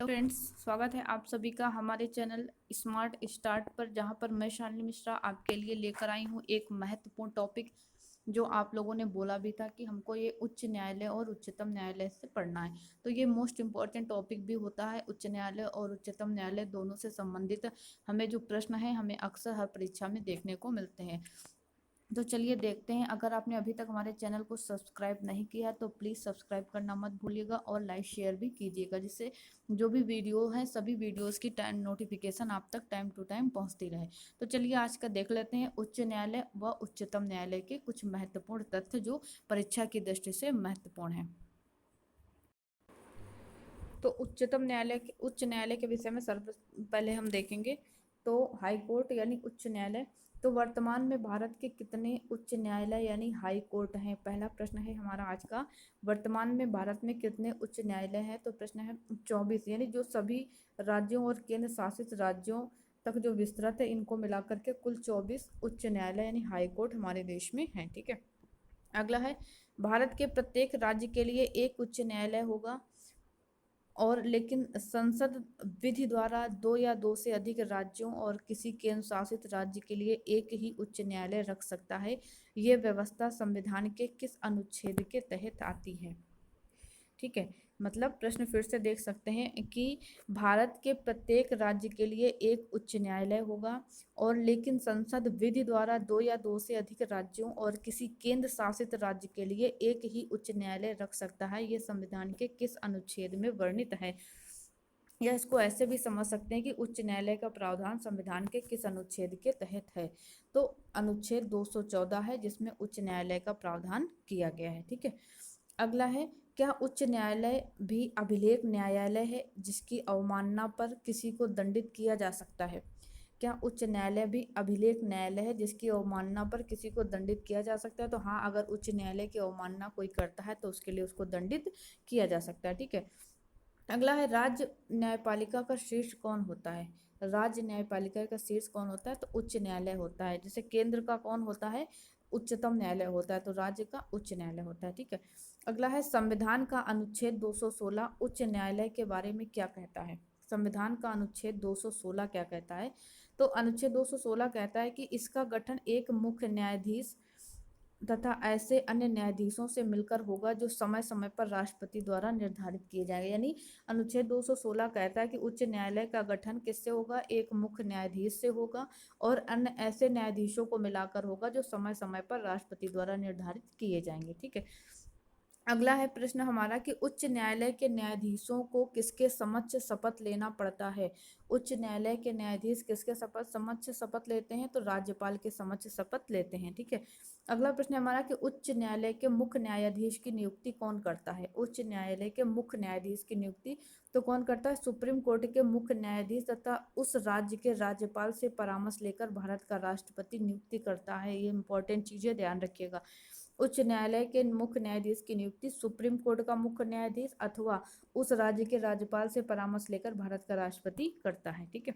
Hello friends, स्वागत है आप सभी का हमारे चैनल स्मार्ट स्टार्ट पर, जहां पर मैं शालिनी मिश्रा आपके लिए लेकर आई हूं एक महत्वपूर्ण टॉपिक जो आप लोगों ने बोला भी था कि हमको ये उच्च न्यायालय और उच्चतम न्यायालय से पढ़ना है। तो ये मोस्ट इम्पॉर्टेंट टॉपिक भी होता है। उच्च न्यायालय और उच्चतम न्यायालय दोनों से संबंधित हमें जो प्रश्न है हमें अक्सर हर परीक्षा में देखने को मिलते हैं। तो चलिए देखते हैं। अगर आपने अभी तक हमारे चैनल को सब्सक्राइब नहीं किया तो प्लीज़ सब्सक्राइब करना मत भूलिएगा और लाइक शेयर भी कीजिएगा, जिससे जो भी वीडियो है सभी वीडियोस की टाइम नोटिफिकेशन आप तक टाइम टू टाइम पहुंचती रहे। तो चलिए आज का देख लेते हैं उच्च न्यायालय व उच्चतम न्यायालय के कुछ महत्वपूर्ण तथ्य जो परीक्षा की दृष्टि से महत्वपूर्ण है। तो उच्च न्यायालय के विषय में सर्व पहले हम देखेंगे। तो हाई कोर्ट यानी उच्च न्यायालय। तो वर्तमान में भारत के कितने उच्च न्यायालय यानी हाई कोर्ट हैं? पहला प्रश्न है हमारा आज का। वर्तमान में भारत में कितने उच्च न्यायालय हैं? तो प्रश्न है 24, यानी जो सभी राज्यों और केंद्र शासित राज्यों तक जो विस्तृत है, इनको मिलाकर के कुल 24 उच्च न्यायालय यानी हाई कोर्ट हमारे देश में है। ठीक है। अगला है, भारत के प्रत्येक राज्य के लिए एक उच्च न्यायालय होगा, और लेकिन संसद विधि द्वारा दो या दो से अधिक राज्यों और किसी केंद्र शासित राज्य के लिए एक ही उच्च न्यायालय रख सकता है। ये व्यवस्था संविधान के किस अनुच्छेद के तहत आती है? ठीक है। मतलब प्रश्न फिर से देख सकते हैं कि भारत के प्रत्येक राज्य के लिए एक उच्च न्यायालय होगा, और लेकिन संसद विधि द्वारा दो या दो से अधिक राज्यों और किसी केंद्र शासित राज्य के लिए एक ही उच्च न्यायालय रख सकता है। ये संविधान के किस अनुच्छेद में वर्णित है? या इसको ऐसे भी समझ सकते हैं कि उच्च न्यायालय का प्रावधान संविधान के किस अनुच्छेद के तहत है? तो अनुच्छेद 214 है, जिसमें उच्च न्यायालय का प्रावधान किया गया है। ठीक है। अगला है, क्या उच्च न्यायालय भी अभिलेख न्यायालय है जिसकी अवमानना पर किसी को दंडित किया जा सकता है? क्या उच्च न्यायालय भी अभिलेख न्यायालय है जिसकी अवमानना पर किसी को दंडित किया जा सकता है? तो हाँ, अगर उच्च न्यायालय की अवमानना कोई करता है तो उसके लिए उसको दंडित किया जा सकता है। ठीक है। अगला है, राज्य न्यायपालिका का शीर्ष कौन होता है? राज्य न्यायपालिका का शीर्ष कौन होता है? तो उच्च न्यायालय होता है। जैसे केंद्र का कौन होता है? उच्चतम न्यायालय होता है। तो राज्य का उच्च न्यायालय होता है। ठीक है। अगला है, संविधान का अनुच्छेद 216 उच्च न्यायालय के बारे में क्या कहता है? संविधान का अनुच्छेद 216 क्या कहता है? तो अनुच्छेद 216 कहता है कि इसका गठन एक मुख्य न्यायाधीश तथा ऐसे अन्य न्यायाधीशों से मिलकर होगा जो समय समय पर राष्ट्रपति द्वारा निर्धारित किए जाएंगे। यानी अनुच्छेद 216 कहता है कि उच्च न्यायालय का गठन किससे होगा? एक मुख्य न्यायाधीश से होगा, और अन्य ऐसे न्यायाधीशों को मिलाकर होगा जो समय समय पर राष्ट्रपति द्वारा निर्धारित किए जाएंगे। ठीक है। अगला है प्रश्न हमारा कि उच्च न्यायालय के न्यायाधीशों को किसके समक्ष शपथ लेना पड़ता है? उच्च न्यायालय के न्यायाधीश किसके समक्ष शपथ लेते हैं? तो राज्यपाल के समक्ष शपथ लेते हैं। ठीक है। अगला प्रश्न हमारा कि उच्च न्यायालय के मुख्य न्यायाधीश की नियुक्ति कौन करता है? उच्च न्यायालय के मुख्य न्यायाधीश की नियुक्ति तो कौन करता है? सुप्रीम कोर्ट के मुख्य न्यायाधीश तथा उस राज्य के राज्यपाल से परामर्श लेकर भारत का राष्ट्रपति नियुक्ति करता है। ये इंपॉर्टेंट चीजें ध्यान रखिएगा। उच्च न्यायालय के मुख्य न्यायाधीश की नियुक्ति सुप्रीम कोर्ट का मुख्य न्यायाधीश अथवा उस राज्य के राज्यपाल से परामर्श लेकर भारत का राष्ट्रपति करता है। ठीक है।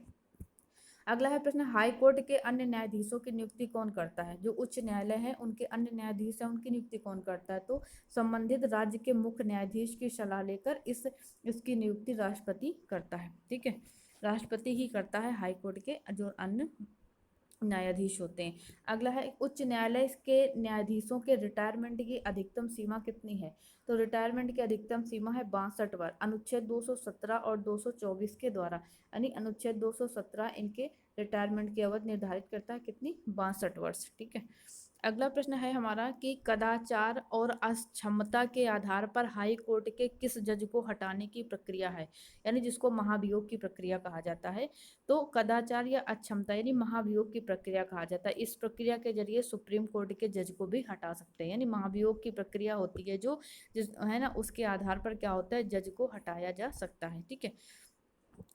अगला है प्रश्न, हाई कोर्ट के अन्य न्यायाधीशों की नियुक्ति कौन करता है? जो उच्च न्यायालय है उनके अन्य न्यायाधीश हैं, उनकी नियुक्ति कौन करता है? तो संबंधित राज्य के मुख्य न्यायाधीश की सलाह लेकर इसकी नियुक्ति राष्ट्रपति करता है। ठीक है। राष्ट्रपति ही करता है हाई कोर्ट के जो अन्य न्यायाधीश होते हैं। अगला है, उच्च न्यायालय के न्यायाधीशों के रिटायरमेंट की अधिकतम सीमा कितनी है? तो रिटायरमेंट की अधिकतम सीमा है 62 वर्ष, अनुच्छेद 217 और 224 के द्वारा। यानी अनुच्छेद 217 इनके रिटायरमेंट की अवधि निर्धारित करता है, कितनी? 62 वर्ष। ठीक है। अगला प्रश्न है हमारा कि कदाचार और अक्षमता के आधार पर हाई कोर्ट के किस जज को हटाने की प्रक्रिया है? यानी जिसको महाभियोग की प्रक्रिया कहा जाता है। तो कदाचार या अक्षमता यानी महाभियोग की प्रक्रिया कहा जाता है। इस प्रक्रिया के जरिए सुप्रीम कोर्ट के जज को भी हटा सकते हैं। यानी महाभियोग की प्रक्रिया होती है जो जिस है ना, उसके आधार पर क्या होता है? जज को हटाया जा सकता है। ठीक है।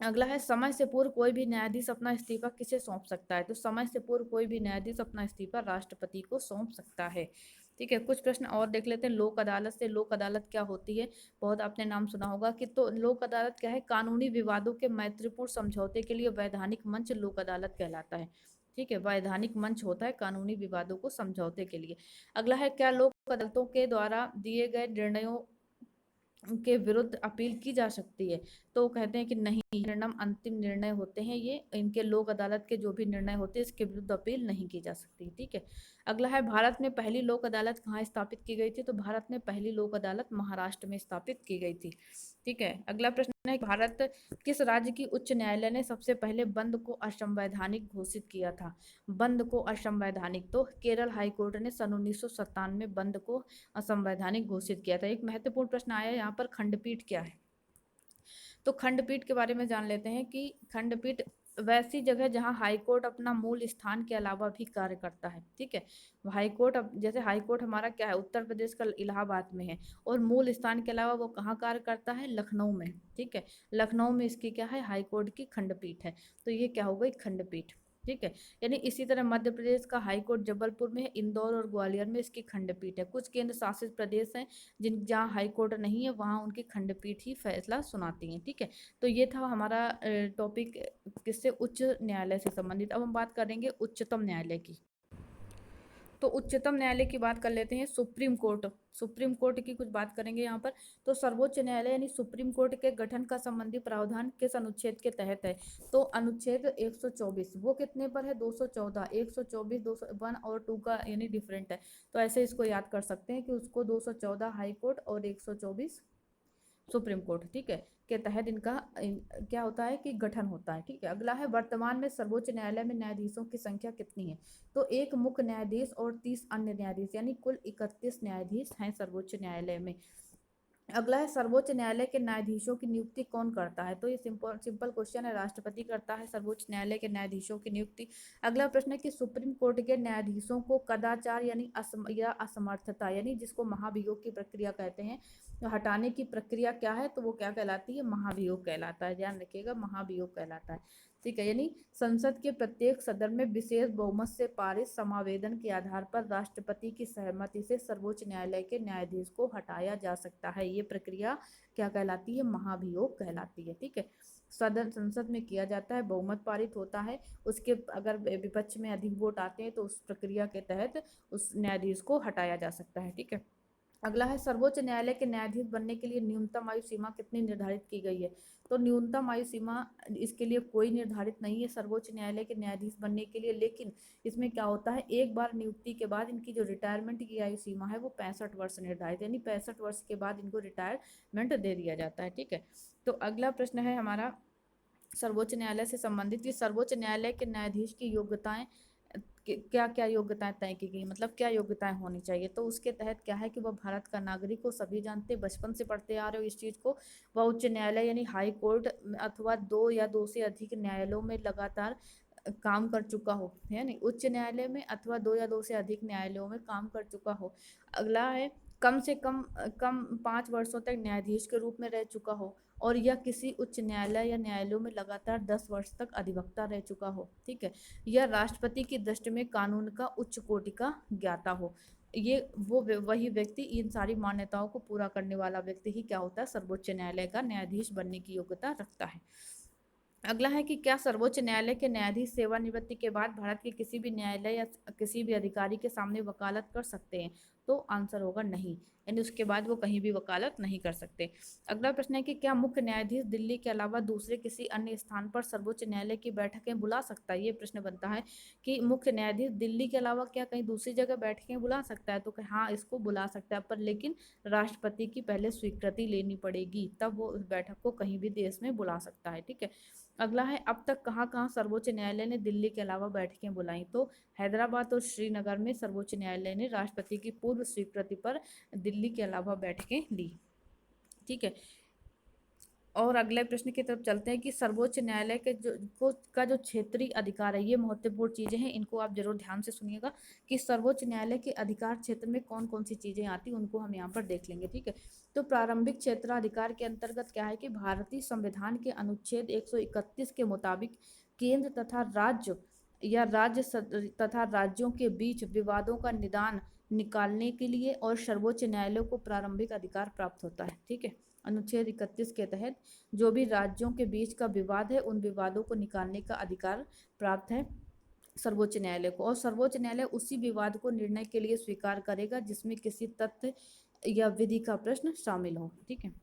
अगला है, समय से पूर्व कोई भी न्यायाधीश अपना इस्तीफा किसे सौंप सकता है? तो समय से पूर्व कोई भी न्यायाधीश अपना इस्तीफा राष्ट्रपति को सौंप सकता है। ठीक है। कुछ प्रश्न और देख लेते हैं लोक अदालत से। लोक अदालत क्या होती है? बहुत आपने नाम सुना होगा कि, तो लोक अदालत क्या है? कानूनी विवादों के मैत्रीपूर्ण समझौते के लिए वैधानिक मंच लोक अदालत कहलाता है। ठीक है। वैधानिक मंच होता है कानूनी विवादों को समझौते के लिए। अगला है, क्या लोक अदालतों के द्वारा दिए गए निर्णयों के विरुद्ध अपील की जा सकती है? तो वो कहते हैं कि नहीं, निर्णय अंतिम निर्णय होते हैं, ये इनके लोक अदालत के जो भी निर्णय होते हैं इसके विरुद्ध अपील नहीं की जा सकती। ठीक है। अगला है, भारत में पहली लोक अदालत कहाँ स्थापित की गई थी? तो भारत में पहली लोक अदालत महाराष्ट्र में स्थापित की गई थी। ठीक है। अगला प्रश्न है, भारत किस राज्य की उच्च न्यायालय ने सबसे पहले बंद को असंवैधानिक घोषित किया था? बंद को असंवैधानिक, तो केरल हाईकोर्ट ने सन 1997 में बंद को असंवैधानिक घोषित किया था। एक महत्वपूर्ण प्रश्न आया यहाँ पर, खंडपीठ क्या है? तो खंडपीठ के बारे में जान लेते हैं कि खंडपीठ वैसी जगह जहां हाईकोर्ट अपना मूल स्थान के अलावा भी कार्य करता है। ठीक है। हाईकोर्ट, अब जैसे हाईकोर्ट हमारा क्या है, उत्तर प्रदेश का इलाहाबाद में है, और मूल स्थान के अलावा वो कहाँ कार्य करता है? लखनऊ में। ठीक है। लखनऊ में इसकी क्या है? हाईकोर्ट की खंडपीठ है। तो ये क्या हो गई? खंडपीठ। ठीक है। यानी इसी तरह मध्य प्रदेश का हाईकोर्ट जबलपुर में है, इंदौर और ग्वालियर में इसकी खंडपीठ है। कुछ केंद्र शासित प्रदेश हैं जिन जहाँ हाई कोर्ट नहीं है, वहाँ उनकी खंडपीठ ही फैसला सुनाती हैं। ठीक है। तो ये था हमारा टॉपिक किससे, उच्च न्यायालय से संबंधित। अब हम बात करेंगे उच्चतम न्यायालय की। तो उच्चतम न्यायालय की बात कर लेते हैं। सुप्रीम कोर्ट, सुप्रीम कोर्ट की कुछ बात करेंगे यहाँ पर। तो सर्वोच्च न्यायालय यानी सुप्रीम कोर्ट के गठन का संबंधी प्रावधान किस अनुच्छेद के तहत है? तो अनुच्छेद 124। वो कितने पर है? 214, 124, 201 और 2 का यानी डिफरेंट है। तो ऐसे इसको याद कर सकते हैं कि उसको 214 हाई कोर्ट और 124 सुप्रीम कोर्ट। ठीक है। के तहत इनका क्या होता है कि गठन होता है। ठीक है। अगला है, वर्तमान में सर्वोच्च न्यायालय में न्यायाधीशों की संख्या कितनी है? तो एक मुख्य न्यायाधीश और 30 अन्य न्यायाधीश, यानी कुल 31 न्यायाधीश हैं सर्वोच्च न्यायालय में। अगला है, सर्वोच्च न्यायालय के न्यायाधीशों की नियुक्ति कौन करता है? तो ये सिंपल सिंपल क्वेश्चन है, राष्ट्रपति करता है सर्वोच्च न्यायालय के न्यायाधीशों की नियुक्ति। अगला प्रश्न है कि सुप्रीम कोर्ट के न्यायाधीशों को कदाचार यानी असमर्थता, यानी जिसको महाभियोग की प्रक्रिया कहते हैं, तो हटाने की प्रक्रिया क्या है? तो वो क्या कहलाती है? महाभियोग कहलाता है। ध्यान रखिएगा, महाभियोग कहलाता है। ठीक है। यानी संसद के प्रत्येक सदन में विशेष बहुमत से पारित समावेदन के आधार पर राष्ट्रपति की सहमति से सर्वोच्च न्यायालय के न्यायाधीश को हटाया जा सकता है। ये प्रक्रिया क्या कहलाती है? महाभियोग कहलाती है। ठीक है। सदन संसद में किया जाता है, बहुमत पारित होता है, उसके अगर विपक्ष में अधिक वोट आते हैं तो उस प्रक्रिया के तहत उस न्यायाधीश को हटाया जा सकता है। ठीक है। अगला है, सर्वोच्च न्यायालय के न्यायाधीश बनने के लिए न्यूनतम आयु सीमा कितनी निर्धारित की गई है? तो न्यूनतम आयु सीमा इसके लिए कोई निर्धारित नहीं है सर्वोच्च न्यायालय के न्यायाधीश बनने के लिए, लेकिन इसमें क्या होता है, एक बार नियुक्ति के बाद इनकी जो रिटायरमेंट की आयु सीमा है वो 65 वर्ष निर्धारित, यानी 65 वर्ष के बाद इनको रिटायरमेंट दे दिया जाता है। ठीक है। तो अगला प्रश्न है हमारा सर्वोच्च न्यायालय से संबंधित कि सर्वोच्च न्यायालय के न्यायाधीश की योग्यताएं क्या क्या योग्यताएं तय की गई, मतलब क्या योग्यताएं होनी चाहिए? तो उसके तहत क्या है कि वह भारत का नागरिक हो, सभी जानते, बचपन से पढ़ते आ रहे हो इस चीज को। वह उच्च न्यायालय यानी हाई कोर्ट अथवा 2 या 2 से अधिक न्यायालयों में लगातार काम कर चुका हो, है नहीं, उच्च न्यायालय में अथवा 2 या 2 से अधिक न्यायालयों में काम कर चुका हो। अगला है, कम से कम 5 वर्षों तक न्यायाधीश के रूप में रह चुका हो, और यह किसी उच्च न्यायालय या न्यायालयों में लगातार 10 वर्ष तक अधिवक्ता रह चुका हो। ठीक है। यह राष्ट्रपति की दृष्टि में कानून का उच्च कोटि का ज्ञाता हो। ये वही व्यक्ति, इन सारी मान्यताओं को पूरा करने वाला व्यक्ति ही क्या होता है? सर्वोच्च न्यायालय का न्यायाधीश बनने की योग्यता रखता है। अगला है कि क्या सर्वोच्च न्यायालय के न्यायाधीश सेवानिवृत्ति के बाद भारत के किसी भी न्यायालय या किसी भी अधिकारी के सामने वकालत कर सकते हैं? तो आंसर होगा नहीं, यानी उसके बाद वो कहीं भी वकालत नहीं कर सकते। अगला प्रश्न है कि क्या मुख्य न्यायाधीश दिल्ली के अलावा दूसरे किसी अन्य स्थान पर सर्वोच्च न्यायालय की बैठकें बुला सकता है? ये प्रश्न बनता है कि मुख्य न्यायाधीश दिल्ली के अलावा क्या कहीं दूसरी जगह बैठकें बुला सकता है? तो हाँ, इसको बुला सकता है, पर लेकिन राष्ट्रपति की पहले स्वीकृति लेनी पड़ेगी, तब वो उस बैठक को कहीं भी देश में बुला सकता है। ठीक है। अगला है, अब तक कहाँ कहाँ सर्वोच्च न्यायालय ने दिल्ली के अलावा बैठकें बुलाई? तो हैदराबाद और श्रीनगर में सर्वोच्च न्यायालय ने राष्ट्रपति की पूर्व स्वीकृति पर दिल्ली के अलावा बैठकें ली। ठीक है। और अगले प्रश्न की तरफ चलते हैं कि सर्वोच्च न्यायालय के का जो क्षेत्रीय अधिकार है, ये महत्वपूर्ण चीजें हैं, इनको आप जरूर ध्यान से सुनिएगा कि सर्वोच्च न्यायालय के अधिकार क्षेत्र में कौन कौन सी चीजें आती हैं, उनको हम यहाँ पर देख लेंगे। ठीक है। तो प्रारंभिक क्षेत्राधिकार के अंतर्गत क्या है कि भारतीय संविधान के अनुच्छेद 131 के मुताबिक केंद्र तथा राज्य या तथा राज्यों के बीच विवादों का निदान निकालने के लिए और सर्वोच्च न्यायालय को प्रारंभिक अधिकार प्राप्त होता है। ठीक है। अनुच्छेद 31 के तहत जो भी राज्यों के बीच का विवाद है, उन विवादों को निकालने का अधिकार प्राप्त है सर्वोच्च न्यायालय को, और सर्वोच्च न्यायालय उसी विवाद को निर्णय के लिए स्वीकार करेगा जिसमें किसी तथ्य या विधि का प्रश्न शामिल हो। ठीक है।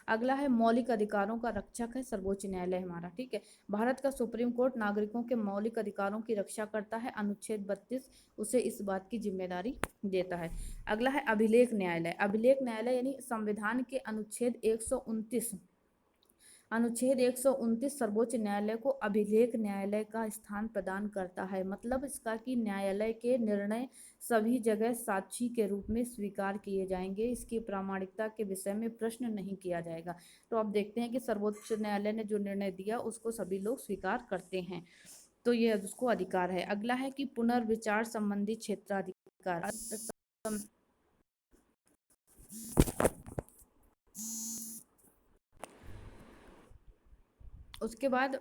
अगला है मौलिक अधिकारों का रक्षक है सर्वोच्च न्यायालय हमारा, ठीक है। भारत का सुप्रीम कोर्ट नागरिकों के मौलिक अधिकारों की रक्षा करता है, अनुच्छेद 32 उसे इस बात की जिम्मेदारी देता है। अगला है अभिलेख न्यायालय। अभिलेख न्यायालय यानी संविधान के अनुच्छेद 129 सर्वोच्च न्यायालय को अभिलेख न्यायालय का स्थान प्रदान करता है। मतलब इसका कि न्यायालय के निर्णय सभी जगह साक्षी के रूप में स्वीकार किए जाएंगे, इसकी प्रामाणिकता के विषय में प्रश्न नहीं किया जाएगा। तो अब देखते हैं कि सर्वोच्च न्यायालय ने जो निर्णय दिया उसको सभी लोग स्वीकार करते हैं, तो ये उसको अधिकार है। अगला है कि पुनर्विचार संबंधी क्षेत्राधिकार। उसके बाद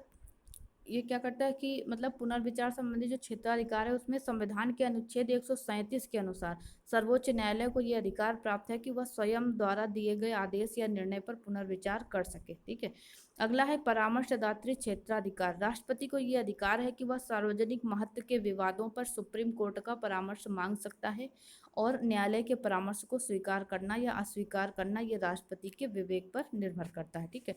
ये क्या करता है कि मतलब पुनर्विचार संबंधी जो क्षेत्राधिकार है उसमें संविधान के अनुच्छेद 137 के अनुसार सर्वोच्च न्यायालय को ये अधिकार प्राप्त है कि वह स्वयं द्वारा दिए गए आदेश या निर्णय पर पुनर्विचार कर सके, ठीक है। अगला है परामर्शदात्री क्षेत्राधिकार। राष्ट्रपति को ये अधिकार है कि वह सार्वजनिक महत्व के विवादों पर सुप्रीम कोर्ट का परामर्श मांग सकता है, और न्यायालय के परामर्श को स्वीकार करना या अस्वीकार करना ये राष्ट्रपति के विवेक पर निर्भर करता है, ठीक है।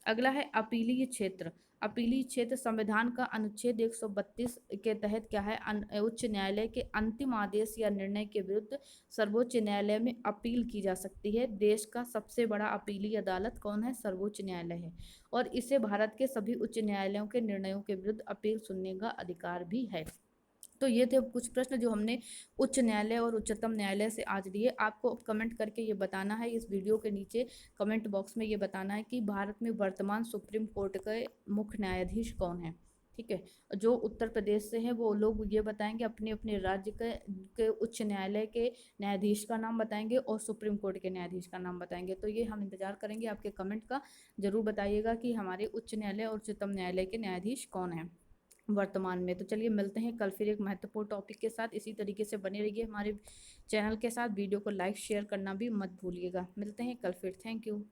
अगला है अपीलीय क्षेत्र। अपीलीय क्षेत्र संविधान का अनुच्छेद 132 के तहत क्या है, उच्च न्यायालय के अंतिम आदेश या निर्णय के विरुद्ध सर्वोच्च न्यायालय में अपील की जा सकती है। देश का सबसे बड़ा अपीलीय अदालत कौन है, सर्वोच्च न्यायालय है, और इसे भारत के सभी उच्च न्यायालयों के निर्णयों के विरुद्ध अपील सुनने का अधिकार भी है। तो ये थे कुछ प्रश्न जो हमने उच्च न्यायालय और उच्चतम न्यायालय से आज लिए। आपको कमेंट करके ये बताना है, इस वीडियो के नीचे कमेंट बॉक्स में ये बताना है कि भारत में वर्तमान सुप्रीम कोर्ट के मुख्य न्यायाधीश कौन है, ठीक है। जो उत्तर प्रदेश से हैं वो लोग ये बताएंगे अपने अपने राज्य के उच्च न्यायालय के न्यायाधीश का नाम बताएंगे और सुप्रीम कोर्ट के न्यायाधीश का नाम बताएंगे। तो ये हम इंतजार करेंगे आपके कमेंट का। जरूर बताइएगा कि हमारे उच्च न्यायालय और उच्चतम न्यायालय के न्यायाधीश कौन है वर्तमान में। तो चलिए मिलते हैं कल फिर एक महत्वपूर्ण टॉपिक के साथ। इसी तरीके से बने रहिए हमारे चैनल के साथ। वीडियो को लाइक शेयर करना भी मत भूलिएगा। मिलते हैं कल फिर। Thank you.